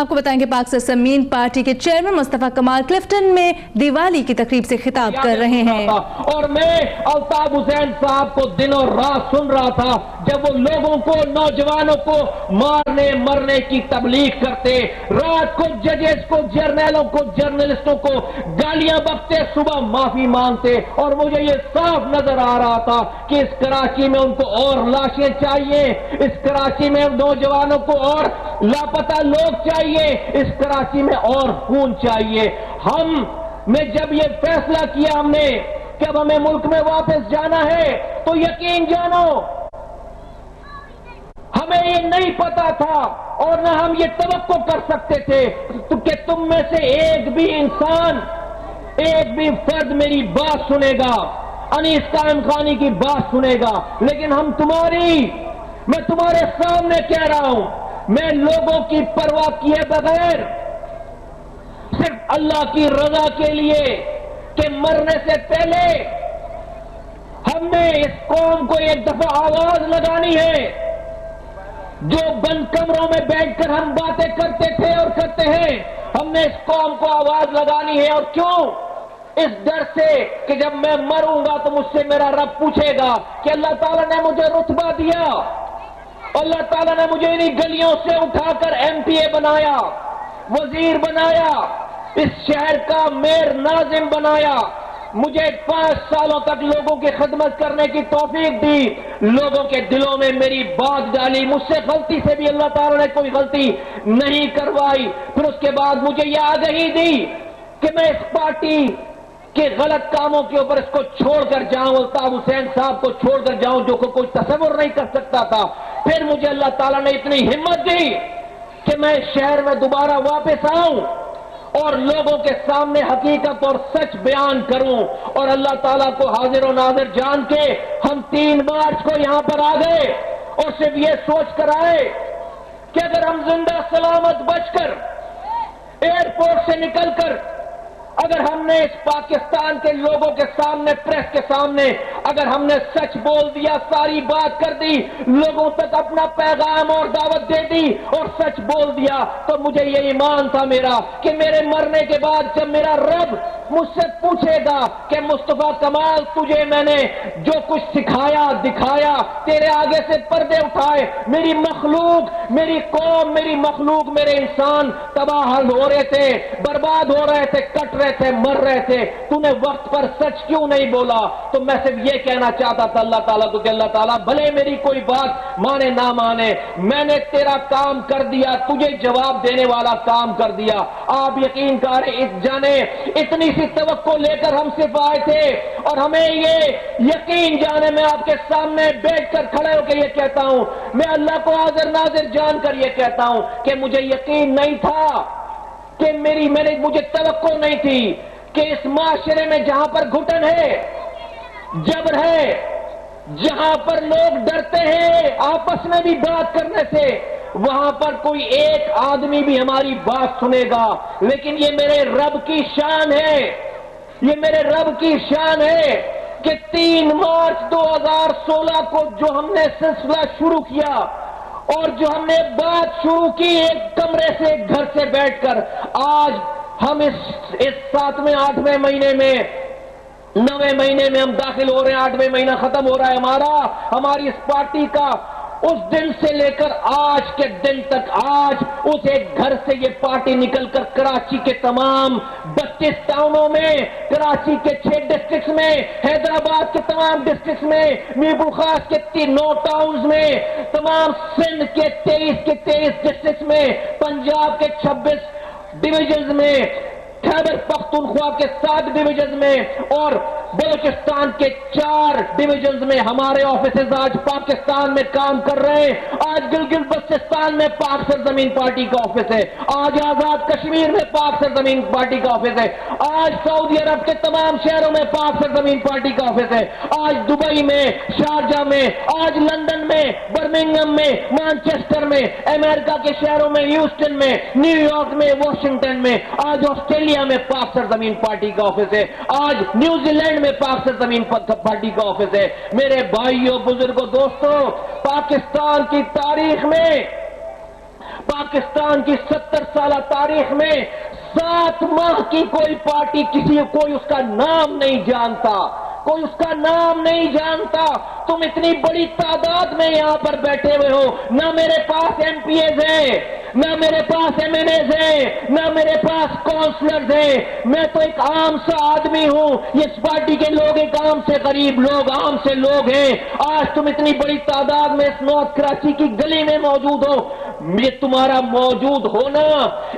آپ کو بتائیں کہ پاک سرزمین پارٹی کے چیئرمین مصطفیٰ کمال کلفٹن میں دیوالی کی تقریب سے خطاب کر رہے ہیں۔ اور میں الطاف حسین صاحب کو دن اور رات سن رہا تھا جب وہ لوگوں کو، نوجوانوں کو مارنے مرنے کی تبلیغ کرتے، رات کو ججز کو، جرنیلوں کو، جرنلسٹوں کو گالیاں بکتے، صبح معافی مانگتے، اور مجھے یہ صاف نظر آ رہا تھا کہ اس کراچی میں ان کو اور لاشیں چاہیے، اس کراچی میں نوجوانوں کو اور لاپتہ لوگ چاہیے، اس کراچی میں اور خون چاہیے۔ ہم نے جب یہ فیصلہ کیا ہم نے کہ اب ہمیں ملک میں واپس جانا ہے تو یقین جانو ہمیں یہ نہیں پتا تھا اور نہ ہم یہ توقع کر سکتے تھے کہ تم میں سے ایک بھی انسان، ایک بھی فرد میری بات سنے گا، انیس قائم خانی کی بات سنے گا، لیکن میں تمہارے سامنے کہہ رہا ہوں، میں لوگوں کی پرواہ کیے بغیر صرف اللہ کی رضا کے لیے کہ مرنے سے پہلے ہم نے اس قوم کو ایک دفعہ آواز لگانی ہے۔ جو بند کمروں میں بیٹھ کر ہم باتیں کرتے تھے اور کرتے ہیں، ہم نے اس قوم کو آواز لگانی ہے۔ اور کیوں؟ اس ڈر سے کہ جب میں مروں گا تو مجھ سے میرا رب پوچھے گا کہ اللہ تعالیٰ نے مجھے رتبہ دیا، اللہ تعالیٰ نے مجھے انہی گلیوں سے اٹھا کر ایم پی اے بنایا، وزیر بنایا، اس شہر کا میئر ناظم بنایا، مجھے 5 سالوں تک لوگوں کی خدمت کرنے کی توفیق دی، لوگوں کے دلوں میں میری بات ڈالی، مجھ سے غلطی سے بھی اللہ تعالیٰ نے کوئی غلطی نہیں کروائی۔ پھر اس کے بعد مجھے یہ آگاہی دی کہ میں اس پارٹی کے غلط کاموں کے اوپر اس کو چھوڑ کر جاؤں، الطاف حسین صاحب کو چھوڑ کر جاؤں جو کوئی تصور نہیں کر سکتا تھا۔ پھر مجھے اللہ تعالیٰ نے اتنی ہمت دی کہ میں اس شہر میں دوبارہ واپس آؤں اور لوگوں کے سامنے حقیقت اور سچ بیان کروں، اور اللہ تعالیٰ کو حاضر و ناظر جان کے ہم 3 مارچ کو یہاں پر آ گئے اور صرف یہ سوچ کر آئے کہ اگر ہم زندہ سلامت بچ کر ایئرپورٹ سے نکل کر اگر ہم نے اس پاکستان کے لوگوں کے سامنے، پریس کے سامنے اگر ہم نے سچ بول دیا، ساری بات کر دی، لوگوں تک اپنا پیغام اور دعوت دے دی اور سچ بول دیا، تو مجھے یہ ایمان تھا میرا کہ میرے مرنے کے بعد جب میرا رب مجھ سے پوچھے گا کہ مصطفیٰ کمال تجھے میں نے جو کچھ سکھایا دکھایا، تیرے آگے سے پردے اٹھائے، میری مخلوق، میری قوم، میری مخلوق، میرے انسان تباہ ہو رہے تھے، برباد ہو رہے تھے، کٹ رہے تھے، مر رہے تھے، تو نے وقت پر سچ کیوں نہیں بولا؟ تو میں صرف یہ کہنا چاہتا تھا اللہ تعالیٰ کو کہ اللہ تعالیٰ بھلے میری کوئی بات مانے نہ مانے، میں نے تیرا کام کر دیا، تجھے جواب دینے والا کام کر دیا۔ آپ یقین کریں اس جانے اتنی سی توقع لے کر ہم صرف آئے تھے، اور ہمیں یہ یقین جانے میں آپ کے سامنے بیٹھ کر کھڑے ہو کے یہ کہتا ہوں، میں اللہ کو حاضر ناظر جان کر یہ کہتا ہوں کہ مجھے یقین نہیں تھا کہ مجھے توقع نہیں تھی کہ اس معاشرے میں جہاں پر گھٹن ہے، جبر ہے، جہاں پر لوگ ڈرتے ہیں آپس میں بھی بات کرنے سے، وہاں پر کوئی ایک آدمی بھی ہماری بات سنے گا۔ لیکن یہ میرے رب کی شان ہے، یہ میرے رب کی شان ہے کہ 3 مارچ 2016 کو جو ہم نے سلسلہ شروع کیا اور جو ہم نے بات شروع کی ایک کمرے سے، ایک گھر سے بیٹھ کر، آج ہم اس 7ویں 8ویں مہینے میں، 9ویں مہینے میں ہم داخل ہو رہے ہیں، 8ویں مہینہ ختم ہو رہا ہے ہماری اس پارٹی کا، اس دن سے لے کر آج کے دن تک، آج اس ایک گھر سے یہ پارٹی نکل کر کراچی کے تمام 32 ٹاؤنوں میں، کراچی کے 6 ڈسٹرکٹس میں، حیدرآباد کے تمام ڈسٹرکٹس میں، میرپور خاص کے 9 ٹاؤنز میں، تمام سندھ کے 23 ڈسٹرکٹس میں، پنجاب کے 26 ڈویژنز میں، خیبر پختونخوا کے 7 ڈویژنز میں اور بلوچستان کے 4 ڈویژنز میں ہمارے آفیسز آج پاکستان میں کام کر رہے ہیں۔ آج گلگت بلتستان میں پاک سرزمین پارٹی کا آفس ہے، آج آزاد کشمیر میں پاک سرزمین پارٹی کا آفس ہے، آج سعودی عرب کے تمام شہروں میں پاک سرزمین پارٹی کا آفس ہے، آج دبئی میں، شارجہ میں، آج لندن میں، برمنگھم میں، مانچسٹر میں، امریکہ کے شہروں میں، ہیوسٹن میں، نیو یارک میں، واشنگٹن میں، آج آسٹریلیا میں پاک سرزمین پارٹی کا آفس ہے، آج نیوزی لینڈ میں پاک سرزمین پارٹی کا آفس ہے۔ میرے بھائیوں، بزرگوں، دوستوں، پاکستان کی تاریخ میں پاکستان کی 70 سالہ تاریخ میں 7 ماہ کی کوئی پارٹی کوئی اس کا نام نہیں جانتا، کوئی اس کا نام نہیں جانتا۔ تم اتنی بڑی تعداد میں یہاں پر بیٹھے ہوئے ہو، نہ میرے پاس ایم پی ایز ہیں، نہ میرے پاس ایم این ایز ہیں، نہ میرے پاس کونسلرز ہیں، میں تو ایک عام سا آدمی ہوں، اس پارٹی کے لوگ ایک عام سے غریب لوگ، عام سے لوگ ہیں۔ آج تم اتنی بڑی تعداد میں اس نارتھ کراچی کی گلی میں موجود ہو، یہ تمہارا موجود ہونا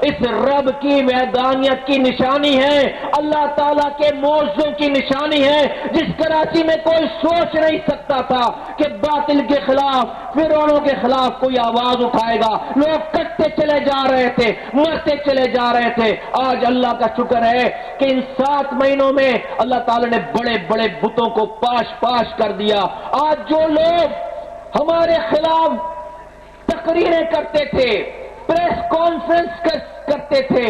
اس رب کی وحدانیت کی نشانی ہے، اللہ تعالیٰ کے معجزوں کی نشانی ہے۔ جس کراچی میں کوئی سوچ نہیں سکتا تھا کہ باطل کے خلاف، فرعونوں کے خلاف کوئی آواز اٹھائے گا، لوگ کٹتے چلے جا رہے تھے، مرتے چلے جا رہے تھے۔ آج اللہ کا شکر ہے کہ ان 7 مہینوں میں اللہ تعالیٰ نے بڑے بڑے بتوں کو پاش کر دیا۔ آج جو لوگ ہمارے خلاف تقریریں کرتے تھے، پریس کانفرنس کرتے تھے،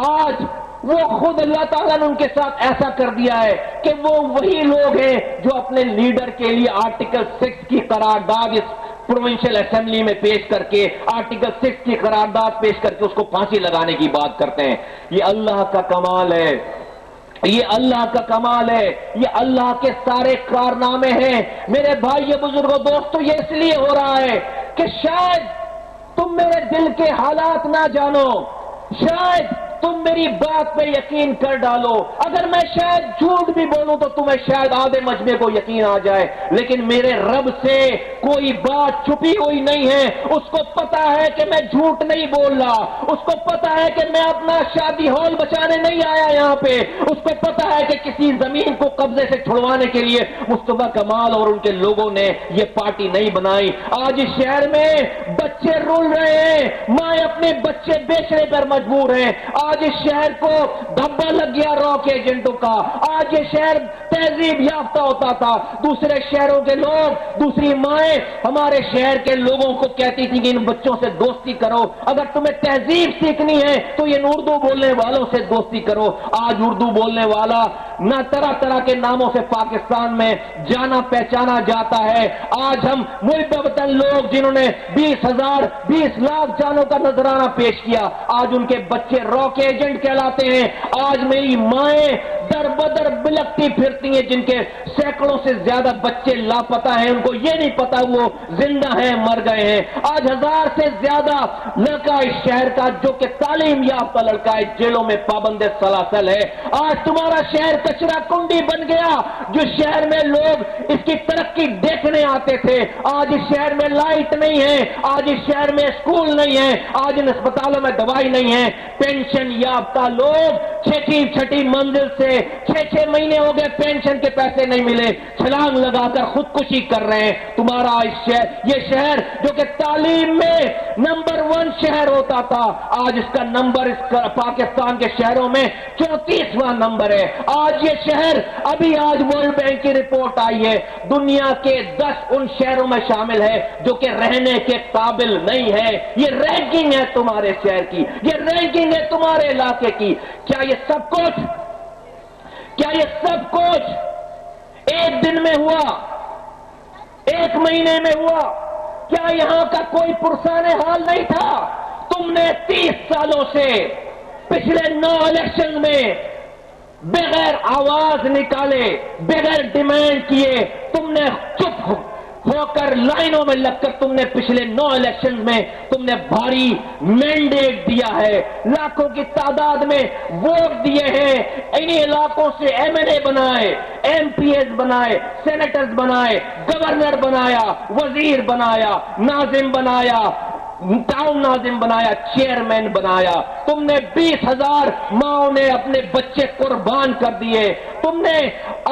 آج وہ خود اللہ تعالیٰ نے ان کے ساتھ ایسا کر دیا ہے کہ وہ وہی لوگ ہیں جو اپنے لیڈر کے لیے آرٹیکل 6 کی قرارداد اس پروونشل اسمبلی میں پیش کر کے، آرٹیکل 6 کی قرارداد پیش کر کے اس کو پھانسی لگانے کی بات کرتے ہیں۔ یہ اللہ کا کمال ہے، یہ اللہ کا کمال ہے، یہ اللہ کے سارے کارنامے ہیں۔ میرے بھائی بزرگوں دوستو، یہ اس لیے ہو رہا ہے کہ شاید تم میرے دل کے حالات نہ جانو، شاید تم میری بات پہ یقین کر ڈالو، اگر میں شاید جھوٹ بھی بولوں تو تمہیں شاید آدھے مجمع کو یقین آ جائے، لیکن میرے رب سے کوئی بات چھپی ہوئی نہیں ہے۔ اس کو پتا ہے کہ میں جھوٹ نہیں بول رہا، اس کو پتا ہے کہ میں اپنا شادی ہال بچانے نہیں آیا یہاں پہ، اس کو پتا ہے کہ کسی زمین کو قبضے سے چھڑوانے کے لیے مصطفیٰ کمال اور ان کے لوگوں نے یہ پارٹی نہیں بنائی۔ آج اس شہر میں بچے رول رہے ہیں، مائیں اپنے بچے بیچنے پر مجبور ہیں۔ آج اس شہر کو دھبا لگ گیا راک ایجنٹوں کا، آج یہ شہر تہذیب یافتہ ہوتا تھا، دوسرے شہروں کے لوگ، دوسری مائیں ہمارے شہر کے لوگوں کو کہتی تھی کہ ان بچوں سے دوستی کرو، اگر تمہیں تہذیب سیکھنی ہے تو ان اردو بولنے والوں سے دوستی کرو۔ آج اردو بولنے والا نہ طرح طرح کے ناموں سے پاکستان میں جانا پہچانا جاتا ہے۔ آج ہم ملک وطن لوگ جنہوں نے 20 لاکھ جانوں کا نذرانہ پیش کیا، آج ان کے بچے راک ایجنٹ کہلاتے ہیں۔ آج میری مائیں در بدر بلکتی پھرتی ہیں، جن کے سینکڑوں سے زیادہ بچے لاپتہ ہیں، ان کو یہ نہیں پتا وہ زندہ ہیں مر گئے ہیں۔ آج 1000 سے زیادہ لڑکا اس شہر کا جو کہ تعلیم یافتہ لڑکا ہے جیلوں میں پابند سلاسل ہے۔ آج تمہارا شہر کچرا کنڈی بن گیا، جو شہر میں لوگ اس کی ترقی دیکھنے آتے تھے، آج اس شہر میں لائٹ نہیں ہے، آج اس شہر میں اسکول نہیں ہے، آج ان اسپتالوں میں دوائی نہیں ہے۔ پینشن یافتہ لوگ چھٹی منزل سے 6 مہینے ہو گئے پینشن کے پیسے نہیں ملے، چھلانگ لگا کر خودکشی کر رہے ہیں۔ تمہارا یہ شہر جو کہ تعلیم میں نمبر 1 شہر ہوتا تھا، آج اس کا نمبر پاکستان کے شہروں میں 34واں نمبر ہے۔ آج یہ شہر آج ورلڈ بینک کی رپورٹ آئی ہے، دنیا کے 10 ان شہروں میں شامل ہے جو کہ رہنے کے قابل نہیں ہے۔ یہ رینکنگ ہے تمہارے شہر کی، یہ رینکنگ ہے تمہارے علاقے کی۔ کیا یہ سب کچھ ایک دن میں ہوا، ایک مہینے میں ہوا؟ کیا یہاں کا کوئی پرسان حال نہیں تھا؟ تم نے 30 سالوں سے پچھلے 9 الیکشن میں بغیر آواز نکالے، بغیر ڈیمانڈ کیے، تم نے چپ ہو کر لائنوں میں لگ کر تم نے پچھلے 9 الیکشن میں تم نے بھاری مینڈیٹ دیا ہے، لاکھوں کی تعداد میں ووٹ دیے ہیں، انہی علاقوں سے ایم این اے بنائے، ایم پی ایس بنائے، سینیٹرز بنائے، گورنر بنایا، وزیر بنایا، ناظم بنایا، ٹاؤن ناظم بنایا، چیئرمین بنایا۔ تم نے 20,000 ماؤں نے اپنے بچے قربان کر دیے، تم نے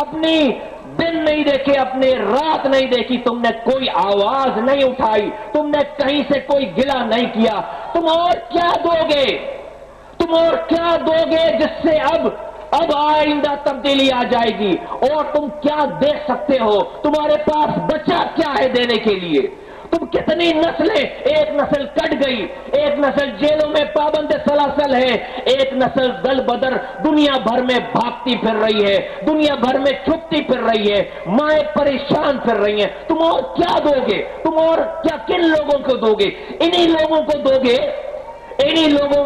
اپنی دن نہیں دیکھے، اپنے رات نہیں دیکھی، تم نے کوئی آواز نہیں اٹھائی، تم نے کہیں سے کوئی گلہ نہیں کیا۔ تم اور کیا دو گے جس سے اب آئندہ تبدیلی آ جائے گی؟ اور تم کیا دے سکتے ہو؟ تمہارے پاس بچا کیا ہے دینے کے لیے؟ تم کتنی نسلیں، ایک نسل کٹ گئی، ایک نسل جیلوں میں پابند سلاسل ہے، ایک نسل دل بدر دنیا بھر میں بھاگتی پھر رہی ہے، دنیا بھر میں چھپتی پھر رہی ہے، مائیں پریشان پھر رہی ہیں۔ تم اور کیا دو گے؟ تم اور کیا کن لوگوں کو دو گے؟ انہی لوگوں کو دو گے انہی لوگوں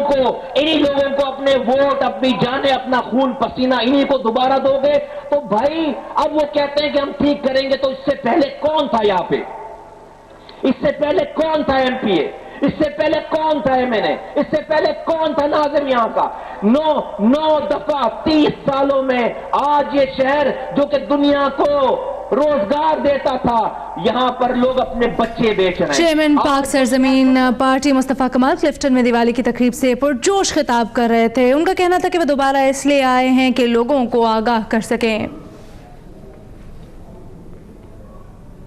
کو اپنے ووٹ، اپنی جانیں، اپنا خون پسینہ انہی کو دوبارہ دو گے؟ تو بھائی اب وہ کہتے ہیں کہ ہم ٹھیک کریں گے، تو اس سے پہلے کون تھا یہاں پہ؟ اس سے پہلے کون تھا ایم پی اے؟ اس سے پہلے کون تھا ایم این اے؟ اس سے پہلے کون تھا ناظم یہاں کا؟ 9 دفعہ 30 سالوں میں آج یہ شہر جو کہ دنیا کو روزگار دیتا تھا، یہاں پر لوگ اپنے بچے بیچ رہے ہیں۔ چیئرمین پاک سرزمین پارٹی مصطفیٰ کمال کلفٹن میں دیوالی کی تقریب سے پرجوش خطاب کر رہے تھے۔ ان کا کہنا تھا کہ وہ دوبارہ اس لیے آئے ہیں کہ لوگوں کو آگاہ کر سکیں۔